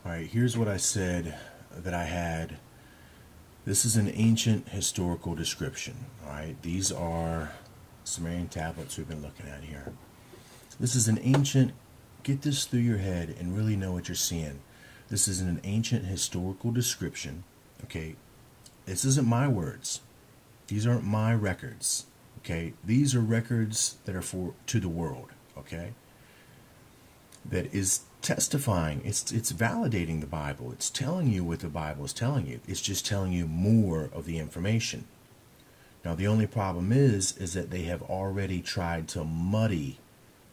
All right, here's what I said that I had. This is an ancient historical description. All right, these are Sumerian tablets we've been looking at here. This is an ancient, get this through your head and really know what you're seeing. This is an ancient historical description. Okay, this isn't my words. These aren't my records. Okay, these are records that are to the world. Okay, that is testifying. It's validating the Bible. It's telling you what the Bible is telling you. It's just telling you more of the information. Now the only problem is that they have already tried to muddy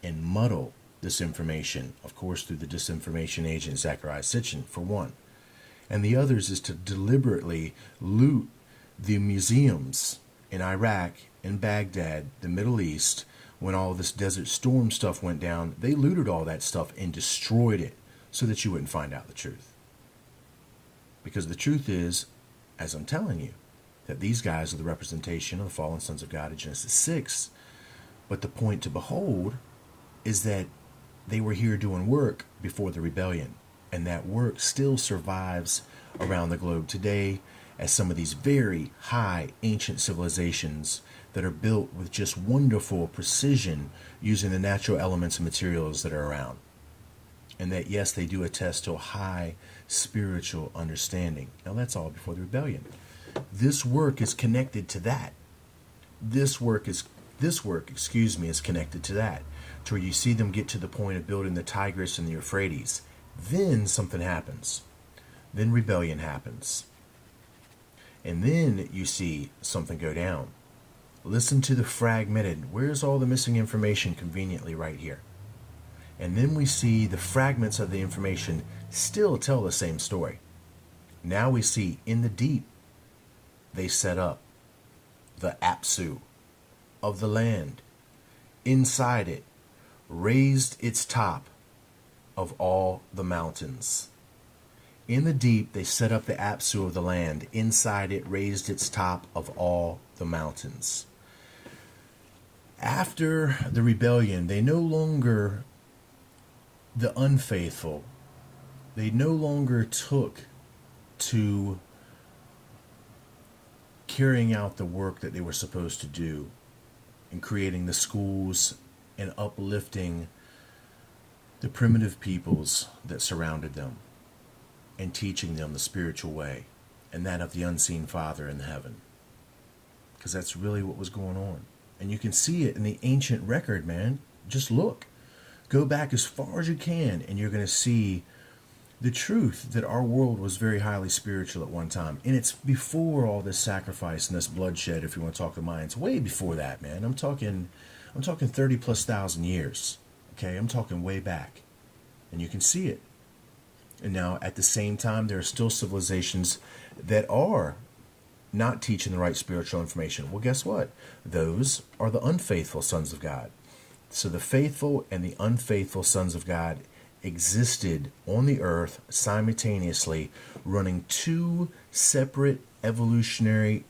and muddle this information, of course, through the disinformation agent Zecharia Sitchin, for one. And the others is to deliberately loot the museums in Iraq, in Baghdad, the Middle East. When all this Desert Storm stuff went down, they looted all that stuff and destroyed it so that you wouldn't find out the truth. Because the truth is, as I'm telling you, that these guys are the representation of the fallen sons of God in Genesis 6. But the point to behold is that they were here doing work before the rebellion. And that work still survives around the globe today as some of these very high ancient civilizations that are built with just wonderful precision using the natural elements and materials that are around. And that, yes, they do attest to a high spiritual understanding. Now, that's all before the rebellion. This work is connected to that. This work, is connected to that. To where you see them get to the point of building the Tigris and the Euphrates. Then something happens. Then rebellion happens. And then you see something go down. Listen to the fragmented. Where's all the missing information conveniently right here? And then we see the fragments of the information still tell the same story. Now we see in the deep, they set up the Apsu of the land. Inside it, raised its top of all the mountains. In the deep, they set up the Apsu of the land. Inside it, raised its top of all the mountains. After the rebellion, they no longer, the unfaithful, they no longer took to carrying out the work that they were supposed to do in creating the schools and uplifting the primitive peoples that surrounded them and teaching them the spiritual way and that of the unseen Father in heaven. Because that's really what was going on. And you can see it in the ancient record, man. Just look. Go back as far as you can, and you're going to see the truth that our world was very highly spiritual at one time. And it's before all this sacrifice and this bloodshed, if you want to talk the minds. Way before that, man. I'm talking 30 plus thousand years. Okay, I'm talking way back. And you can see it. And now, at the same time, there are still civilizations that are not teaching the right spiritual information. Well, guess what? Those are the unfaithful sons of God. So the faithful and the unfaithful sons of God existed on the earth simultaneously, running two separate evolutionary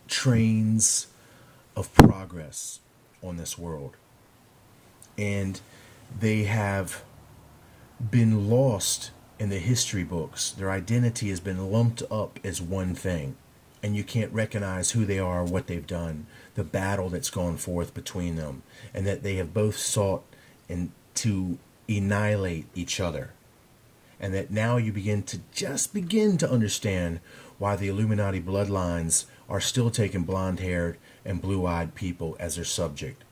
trains of progress on this world. And they have been lost in the history books. Their identity has been lumped up as one thing, and you can't recognize who they are, what they've done, the battle that's gone forth between them, and that they have both sought to annihilate each other. And that now you begin to understand why the Illuminati bloodlines are still taking blonde-haired and blue-eyed people as their subject.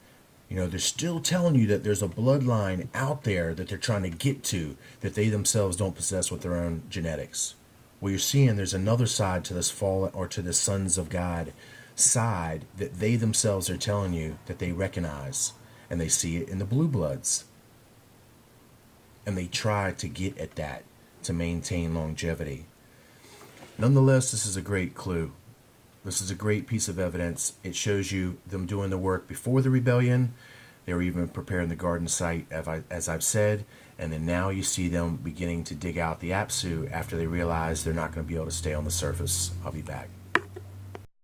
You know, they're still telling you that there's a bloodline out there that they're trying to get to that they themselves don't possess with their own genetics. Well, you're seeing there's another side to this fallen, or to the sons of God side, that they themselves are telling you that they recognize, and they see it in the blue bloods. And they try to get at that to maintain longevity. Nonetheless, this is a great clue. This is a great piece of evidence. It shows you them doing the work before the rebellion. They were even preparing the garden site, as I've said. And then now you see them beginning to dig out the Apsu after they realize they're not going to be able to stay on the surface. I'll be back.